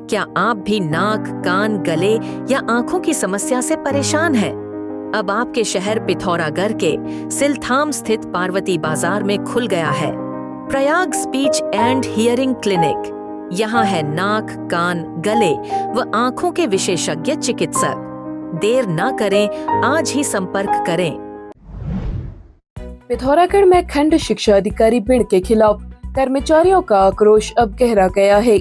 क्या आप भी नाक, कान, गले या आंखों की समस्या से परेशान हैं? अब आपके शहर पिथौरागढ़ के सिलथाम स्थित पार्वती बाजार में खुल गया है Prayag speech and hearing clinic. यहाँ है नाक, कान, गले व आंखों के विशेषज्ञ चिकित्सक। देर न करें, आज ही संपर्क करें। पिथौरागढ़ में खंड शिक्षा अधिकारी भिंड के खिलाफ कर्मचारियों का आक्रोश अब गहरा गया है।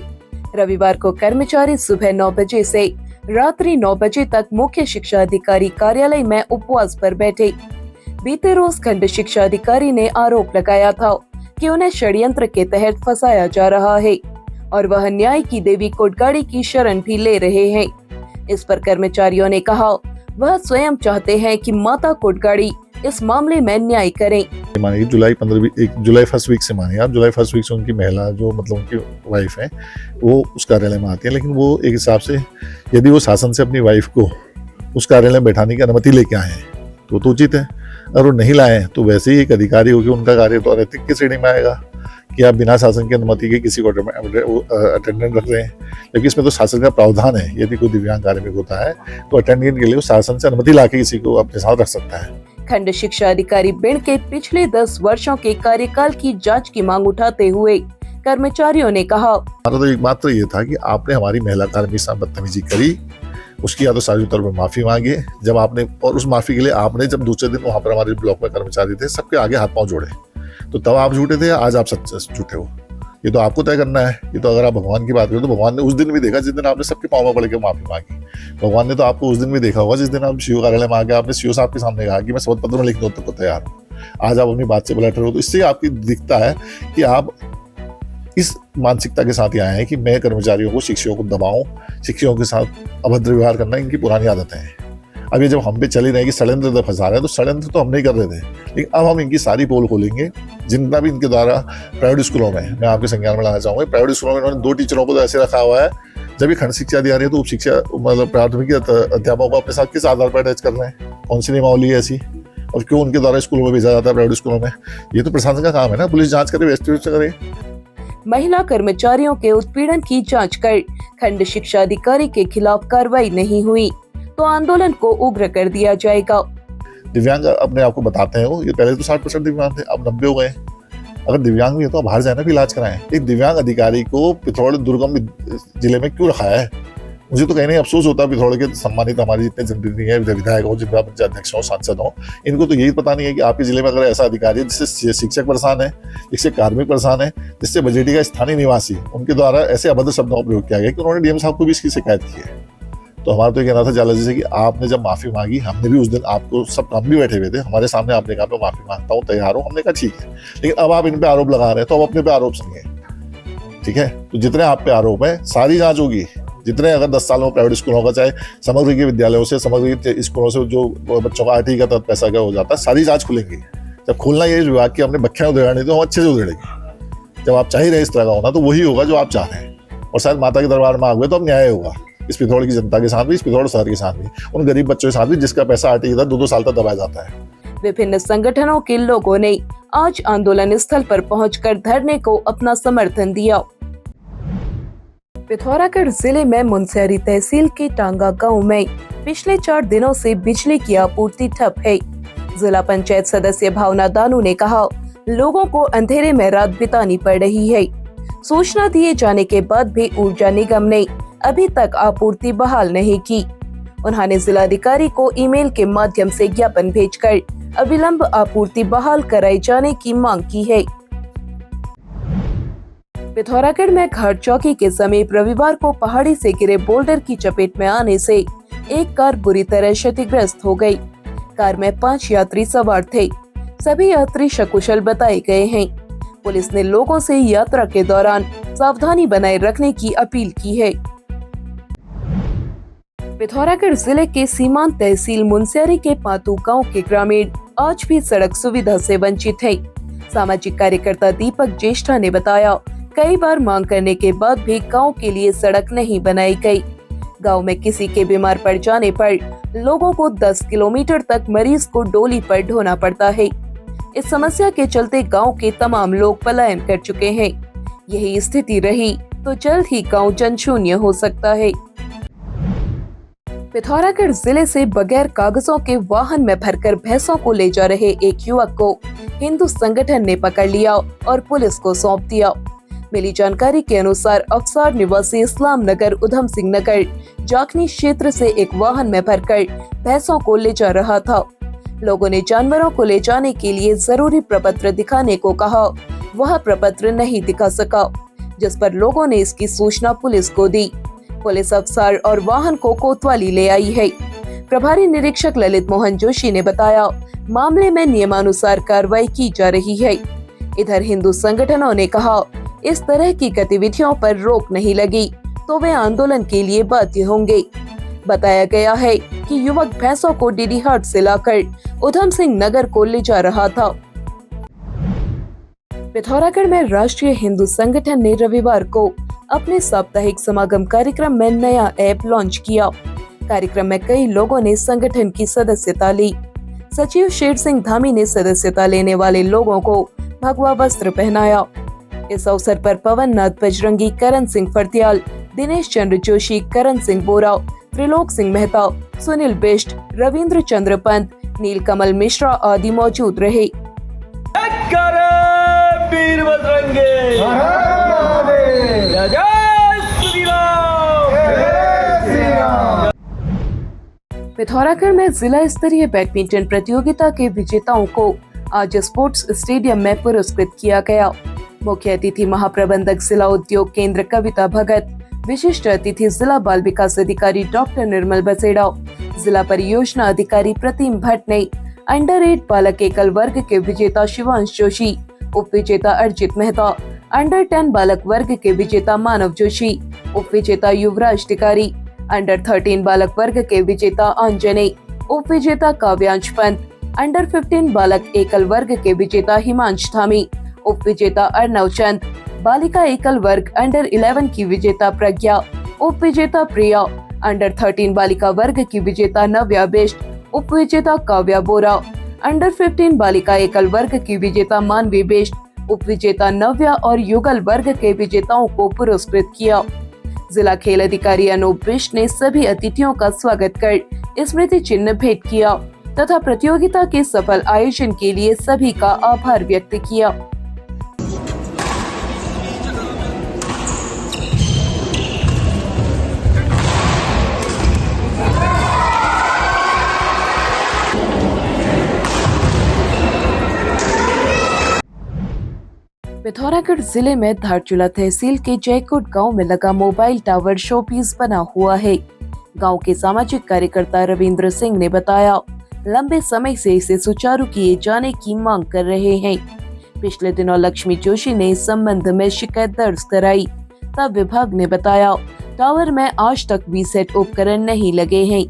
रविवार को कर्मचारी सुबह 9 बजे से रात्रि 9 बजे तक मुख्य शिक्षा अधिकारी कार्यालय में उपवास पर बैठे। बीते रोज खंड शिक्षा अधिकारी ने आरोप लगाया था कि उन्हें षड्यंत्र के तहत फंसाया जा रहा है और वह न्याय की देवी कोटगाड़ी की शरण भी ले रहे हैं। इस पर कर्मचारियों ने कहा वह स्वयं चाहते हैं कि माता कोटगाड़ी इस मामले में न्याय करें। मानिए जुलाई 1 वीक से मानिए आप, जुलाई 1 वीक से उनकी महिला जो मतलब उनकी वाइफ है वो उस कार्यालय में आती है, लेकिन वो एक हिसाब से यदि वो शासन से अपनी वाइफ को उस कार्यालय में बैठाने की अनुमति लेके आए हैं तो उचित है। अगर वो नहीं लाए तो वैसे ही एक अधिकारी होकर उनका कार्य तो अनैतिक की श्रेणी में आएगा कि आप बिना शासन की अनुमति के किसी को अटेंडेंट रख रहे हैं। जबकि इसमें तो शासन का प्रावधान है, यदि कोई दिव्यांग कार्मिक होता है तो अटेंडेंट के लिए शासन से अनुमति लाके किसी को अपने साथ रख सकता है। खंड शिक्षा अधिकारी भिंड के पिछले 10 वर्षों के कार्यकाल की जांच की मांग उठाते हुए कर्मचारियों ने कहा, हमारा तो एकमात्र ये था कि आपने हमारी महिला कार्मिक साथ बदतमीजी करी, उसकी या तो सार्वजनिक तौर पर माफी मांगे। जब आपने और उस माफी के लिए आपने जब दूसरे दिन वहाँ पर हमारे ब्लॉक में कर्मचारी थे सबके आगे हाथ पांव जोड़े, तो तब आप झूठे थे, आज आप सच झूठे हो। ये तो आपको तय करना है। ये तो अगर आप भगवान की बात करें तो भगवान ने उस दिन भी देखा जिस दिन आपने सबके पाँव में पड़ के माफी मांगी। भगवान ने तो आपको उस दिन भी देखा होगा जिस दिन आप सीओ कार्यालय में आके आपने सीओ साहब के सामने कहा कि मैं शपथ पत्र में लिख दूं तो तैयार हूँ। आज आप अपनी बात से पलट रहे हो, तो इससे आपकी दिखता है कि आप इस मानसिकता के साथ ही आए हैं कि मैं कर्मचारियों को, शिक्षकों को दबाऊं, शिक्षकों के साथ अभद्र व्यवहार करना इनकी पुरानी आदतें हैं। अब ये जब हम पे चली रहे कि षड्यंत्र फंसा रहे हैं, तो षड्यंत्र तो हम नहीं कर रहे थे, लेकिन अब हम इनकी सारी पोल खोलेंगे। जितना भी इनके द्वारा प्राइवेट स्कूलों में, मैं आपके संज्ञान में लाना चाहूँगा, प्राइवेट स्कूलों में इन्होंने 2 टीचरों को तो ऐसे रखा हुआ है, जब ये खंड शिक्षा अधिकारी है तो उप शिक्षा मतलब प्राथमिक अध्यापकों को अपने साथ किस आधार पर अटैच कर रहे हैं? कौन सी नियमावली है ऐसी, और क्यों उनके द्वारा स्कूलों में भेजा जाता है प्राइवेट स्कूलों में? ये तो प्रशासन का काम है ना, पुलिस जांच करे, इन्वेस्टिगेट करे। महिला कर्मचारियों के उत्पीड़न की जांच कर खंड शिक्षा अधिकारी के खिलाफ कार्रवाई नहीं हुई तो आंदोलन को उग्र कर दिया जाएगा। दिव्यांग अपने आप को बताते हैं, वो ये पहले तो 60% दिव्यांग थे, अब 90 हो गए। अगर दिव्यांग भी है तो बाहर जाए ना, भी इलाज कराएं। एक दिव्यांग अधिकारी को पिथौरागढ़ दुर्गम जिले में क्यों रखा है? मुझे तो कहीं नहीं अफसोस होता। पिथौरागढ़ के सम्मानित हमारे जितने जनप्रतिनिधि हैं, विधायक हो, जिनका पंचायत अध्यक्ष हो, सांसद हो, इनको तो यही पता नहीं है कि आपके जिले में अगर ऐसा अधिकारी है जिससे शिक्षक परेशान है, जिससे कार्मिक परेशान है, जिससे बजेटी का स्थानीय निवासी, उनके द्वारा ऐसे अभद्र शब्दों का प्रयोग किया गया कि उन्होंने डीएम साहब को भी इसकी शिकायत की है। तो हमारा तो ये कहना था जाला जी से कि आपने जब माफी मांगी, हमने भी उस दिन आपको सब, हम भी बैठे हुए थे, हमारे सामने आपने कहा मैं माफी मांगता हूँ, तैयार हूँ। हमने कहा ठीक है, लेकिन अब आप इन पे आरोप लगा रहे हैं तो अब अपने पे आरोप सुनिए, ठीक है? तो जितने आप पे आरोप है सारी जांच होगी। जितने अगर 10 सालों में प्राइवेट स्कूलों का, चाहे समग्र के विद्यालयों से, समग्र के स्कूलों से जो बच्चों का आरटी का तहत पैसा क्या हो जाता है, सारी जांच खुलेंगी। जब खुलना ये विभाग की हमने बखियां उधेड़नी तो हम अच्छे से उधेड़ेंगे। जब आप चाह ही रहे इस तरह का होना तो वही होगा जो आप चाह रहे हैं, और शायद माता के दरबार में आ गए तो अब न्याय होगा इस पिथौरागढ़ की जनता के साथ भी, इस पिथौरागढ़ शहर के साथ भी, उन गरीब बच्चों के साथ भी जिसका पैसा आरटी का 2-2 साल तक दबाया जाता है। विभिन्न संगठनों के लोगों ने आज आंदोलन स्थल पर पहुंचकर धरने को अपना समर्थन दिया। पिथौरागढ़ जिले में मुनस्यारी तहसील के टांगा गांव में पिछले 4 दिनों से बिजली की आपूर्ति ठप है। जिला पंचायत सदस्य भावना दानू ने कहा, लोगों को अंधेरे में रात बितानी पड़ रही है। सूचना दिए जाने के बाद भी ऊर्जा निगम ने अभी तक आपूर्ति बहाल नहीं की। उन्होंने जिलाधिकारी को ईमेल के माध्यम से ज्ञापन भेजकर अविलंब आपूर्ति बहाल कराए जाने की मांग की है। पिथौरागढ़ में घाट चौकी के समीप रविवार को पहाड़ी से गिरे बोल्डर की चपेट में आने से एक कार बुरी तरह क्षतिग्रस्त हो गई। कार में 5 यात्री सवार थे। सभी यात्री सकुशल बताए गए हैं। पुलिस ने लोगों से यात्रा के दौरान सावधानी बनाए रखने की अपील की है। पिथौरागढ़ जिले के सीमांत तहसील मुनस्यारी के पातू गांव के ग्रामीण आज भी सड़क सुविधा से वंचित हैं। सामाजिक कार्यकर्ता दीपक ज्येष्ठा ने बताया, कई बार मांग करने के बाद भी गांव के लिए सड़क नहीं बनाई गई। गांव में किसी के बीमार पड़ जाने पर लोगों को 10 किलोमीटर तक मरीज को डोली पर ढोना पड़ता है। इस समस्या के चलते गांव के तमाम लोग पलायन कर चुके हैं। यही स्थिति रही तो जल्द ही गांव जनशून्य हो सकता है। पिथौरागढ़ जिले से बगैर कागजों के वाहन में भरकर भैंसों को ले जा रहे एक युवक को हिंदू संगठन ने पकड़ लिया और पुलिस को सौंप दिया। मिली जानकारी के अनुसार अफसार निवासी इस्लाम नगर उधम सिंह नगर जाखनी क्षेत्र से एक वाहन में भरकर भैंसों को ले जा रहा था। लोगों ने जानवरों को ले जाने के लिए जरूरी प्रपत्र दिखाने को कहा। वह प्रपत्र नहीं दिखा सका, जिस पर लोगों ने इसकी सूचना पुलिस को दी। पुलिस अफसर और वाहन को कोतवाली ले आई है। प्रभारी निरीक्षक ललित मोहन जोशी ने बताया, मामले में नियमानुसार कार्रवाई की जा रही है। इधर हिंदू संगठनों ने कहा, इस तरह की गतिविधियों पर रोक नहीं लगी तो वे आंदोलन के लिए बाध्य होंगे। बताया गया है कि युवक भैंसों को डीडीहाट से लाकर उधम सिंह नगर को ले जा रहा था। पिथौरागढ़ में राष्ट्रीय हिंदू संगठन ने रविवार को अपने साप्ताहिक समागम कार्यक्रम में नया ऐप लॉन्च किया। कार्यक्रम में कई लोगों ने संगठन की सदस्यता ली। सचिव शेर सिंह धामी ने सदस्यता लेने वाले लोगों को भगवा वस्त्र पहनाया। इस अवसर पर पवन नाथ बजरंगी, करण सिंह फर्त्याल, दिनेश चंद्र जोशी, करण सिंह बोरा, त्रिलोक सिंह मेहता, सुनील बिष्ट, रविंद्र चंद्र पंत, नीलकमल मिश्रा आदि मौजूद रहे। वीर बजरंगी, जय श्री राम। पिथौरागढ़ में जिला स्तरीय बैडमिंटन प्रतियोगिता के विजेताओं को आज स्पोर्ट्स स्टेडियम में पुरस्कृत किया गया। मुख्य अतिथि महाप्रबंधक जिला उद्योग केंद्र कविता भगत, विशिष्ट अतिथि जिला बाल विकास अधिकारी डॉक्टर निर्मल बसेड़ा, जिला परियोजना अधिकारी प्रतिम भट्ट ने अंडर 8 बालक एकल वर्ग के विजेता शिवांश जोशी, उप विजेता अर्जित मेहता, अंडर 10 बालक वर्ग के विजेता मानव जोशी, उप विजेता युवराज तिकारी, अंडर 13 बालक वर्ग के विजेता अंजने, उप विजेता काव्यांश पंत, अंडर 15 बालक एकल वर्ग के विजेता हिमांश धामी, उप विजेता अर्नव चंद, बालिका एकल वर्ग अंडर 11 की विजेता प्रज्ञा, उप विजेता प्रिया, अंडर 13 बालिका वर्ग की विजेता नव्या बिष्ट, उप विजेता काव्या बोरा, अंडर 15 बालिका एकल वर्ग की विजेता मानवी बिष्ट, उप विजेता नव्या और युगल वर्ग के विजेताओं को पुरस्कृत किया। जिला खेल अधिकारी अनूप बिष्ट ने सभी अतिथियों का स्वागत कर स्मृति चिन्ह भेंट किया तथा प्रतियोगिता के सफल आयोजन के लिए सभी का आभार व्यक्त किया। पिथौरागढ़ जिले में धारचूला तहसील के जयकोट गांव में लगा मोबाइल टावर शोपीस बना हुआ है। गांव के सामाजिक कार्यकर्ता रविंद्र सिंह ने बताया, लंबे समय से इसे सुचारू किए जाने की मांग कर रहे हैं। पिछले दिनों लक्ष्मी जोशी ने इस संबंध में शिकायत दर्ज कराई। तब विभाग ने बताया, टावर में आज तक वीसेट उपकरण नहीं लगे हैं।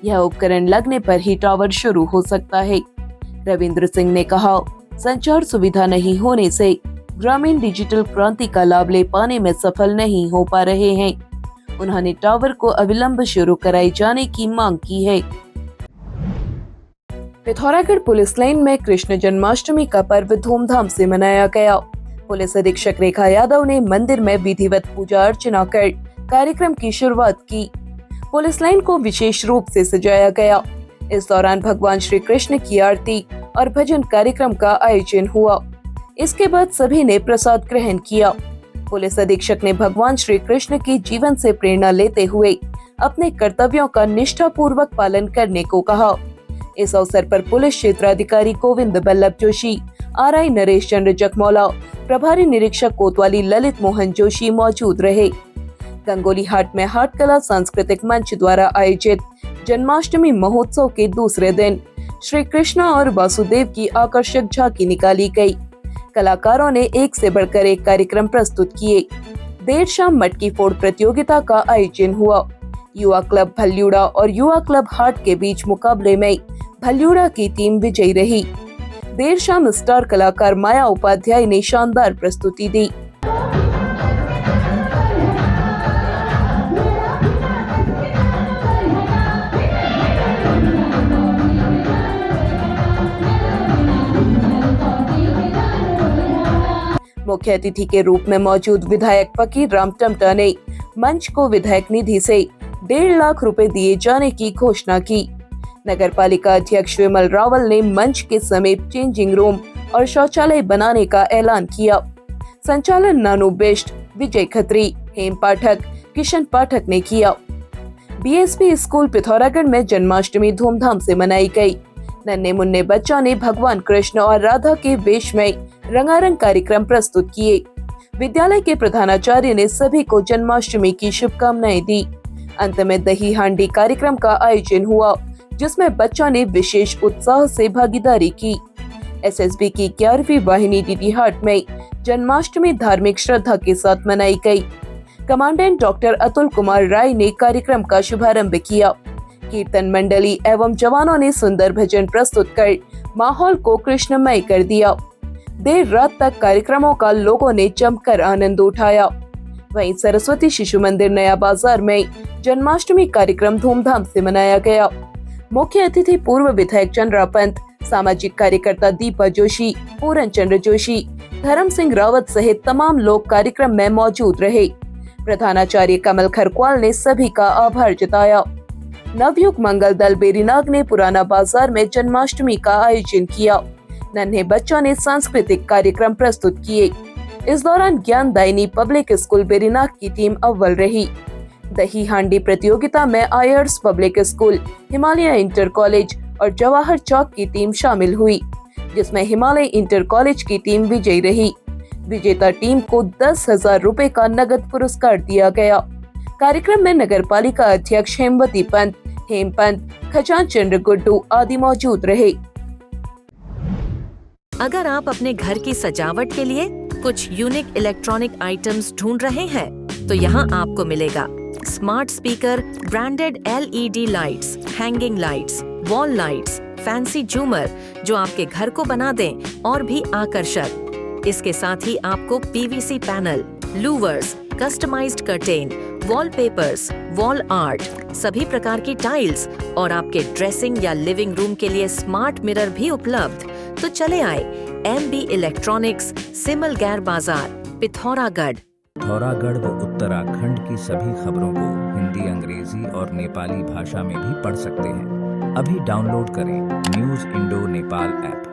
यह उपकरण लगने पर ही टावर शुरू हो सकता है। रविंद्र सिंह ने कहा, संचार सुविधा नहीं होने से ग्रामीण डिजिटल क्रांति का लाभ ले पाने में सफल नहीं हो पा रहे हैं। उन्होंने टावर को अविलंब शुरू कराए जाने की मांग की है। पिथौरागढ़ पुलिस लाइन में कृष्ण जन्माष्टमी का पर्व धूमधाम से मनाया गया। पुलिस अधीक्षक रेखा यादव ने मंदिर में विधिवत पूजा अर्चना कर कार्यक्रम की शुरुआत की। पुलिस लाइन को विशेष रूप से सजाया गया। इस दौरान भगवान श्री कृष्ण की आरती और भजन कार्यक्रम का आयोजन हुआ। इसके बाद सभी ने प्रसाद ग्रहण किया। पुलिस अधीक्षक ने भगवान श्री कृष्ण की जीवन से प्रेरणा लेते हुए अपने कर्तव्यों का निष्ठापूर्वक पालन करने को कहा। इस अवसर पर पुलिस क्षेत्राधिकारी गोविंद बल्लभ जोशी, आरआई नरेश चंद्र जखमौला, प्रभारी निरीक्षक कोतवाली ललित मोहन जोशी मौजूद रहे। गंगोली हाट में हाट कला सांस्कृतिक मंच द्वारा आयोजित जन्माष्टमी महोत्सव के दूसरे दिन श्री कृष्ण और वासुदेव की आकर्षक झांकी निकाली गई। कलाकारों ने एक से बढ़कर एक कार्यक्रम प्रस्तुत किए। देर शाम मटकी फोड़ प्रतियोगिता का आयोजन हुआ। युवा क्लब भल्यूड़ा और युवा क्लब हाट के बीच मुकाबले में भल्यूड़ा की टीम विजयी रही। देर शाम स्टार कलाकार माया उपाध्याय ने शानदार प्रस्तुति दी। मुख्य अतिथि के रूप में मौजूद विधायक फकीर राम टमटा ने मंच को विधायक निधि से 1.5 लाख रुपए दिए जाने की घोषणा की। नगर पालिका अध्यक्ष विमल रावल ने मंच के समीप चेंजिंग रूम और शौचालय बनाने का ऐलान किया। संचालन नानू बिष्ट, विजय खत्री, हेम पाठक, किशन पाठक ने किया। बीएसपी स्कूल पिथौरागढ़ में जन्माष्टमी धूमधाम से मनाई गई। नन्हे मुन्ने बच्चों ने भगवान कृष्ण और राधा के वेश में रंगारंग कार्यक्रम प्रस्तुत किए। विद्यालय के प्रधानाचार्य ने सभी को जन्माष्टमी की शुभकामनाएं दी। अंत में दही हांडी कार्यक्रम का आयोजन हुआ, जिसमें बच्चों ने विशेष उत्साह से भागीदारी की। एसएसबी की 11वीं वाहिनी डीडी हाट में जन्माष्टमी धार्मिक श्रद्धा के साथ मनाई गई। कमांडेंट डॉक्टर अतुल कुमार राय ने कार्यक्रम का शुभारंभ किया। कीर्तन मंडली एवं जवानों ने सुंदर भजन प्रस्तुत कर माहौल को कृष्णमय कर दिया। देर रात तक कार्यक्रमों का लोगों ने जमकर आनंद उठाया। वहीं सरस्वती शिशु मंदिर नया बाजार में जन्माष्टमी कार्यक्रम धूमधाम से मनाया गया। मुख्य अतिथि पूर्व विधायक चंद्रा पंत, सामाजिक कार्यकर्ता दीपा जोशी, पूरन चंद्र जोशी, धर्म सिंह रावत सहित तमाम लोग कार्यक्रम में मौजूद रहे। प्रधानाचार्य कमल खरक्वाल ने सभी का आभार जताया। नवयुग मंगल दल बेरीनाग ने पुराना बाजार में जन्माष्टमी का आयोजन किया। नन्हे बच्चों ने सांस्कृतिक कार्यक्रम प्रस्तुत किए। इस दौरान ज्ञानदायिनी पब्लिक स्कूल बेरीनाग की टीम अव्वल रही। दही हांडी प्रतियोगिता में Aires public school, Himalaya inter college और जवाहर चौक की टीम शामिल हुई, जिसमें हिमालय इंटर कॉलेज की टीम विजयी रही। विजेता टीम को 10,000 रुपए का नगद पुरस्कार दिया गया। कार्यक्रम में नगर पालिका अध्यक्ष हेमवती पंत, हेम पंत, खजान चंद्र गुड्डू आदि मौजूद रहे। अगर आप अपने घर की सजावट के लिए कुछ यूनिक इलेक्ट्रॉनिक आइटम्स ढूंढ रहे हैं, तो यहाँ आपको मिलेगा smart speaker, branded LED lights, hanging lights, wall lights, fancy झूमर जो आपके घर को बना दें और भी आकर्षक। इसके साथ ही आपको PVC panel, louvres, customised curtain, wallpapers, wall art, सभी प्रकार की टाइल्स और आपके ड्रेसिंग या लिविंग रूम के लिए स्मार्ट मिरर भी उपलब्ध। तो चले आए MB इलेक्ट्रॉनिक्स, सिमल गैर बाजार, पिथौरागढ़। पिथौरागढ़ व उत्तराखंड की सभी खबरों को हिंदी, अंग्रेजी और नेपाली भाषा में भी पढ़ सकते हैं। अभी डाउनलोड करें न्यूज़ इंडो नेपाल ऐप।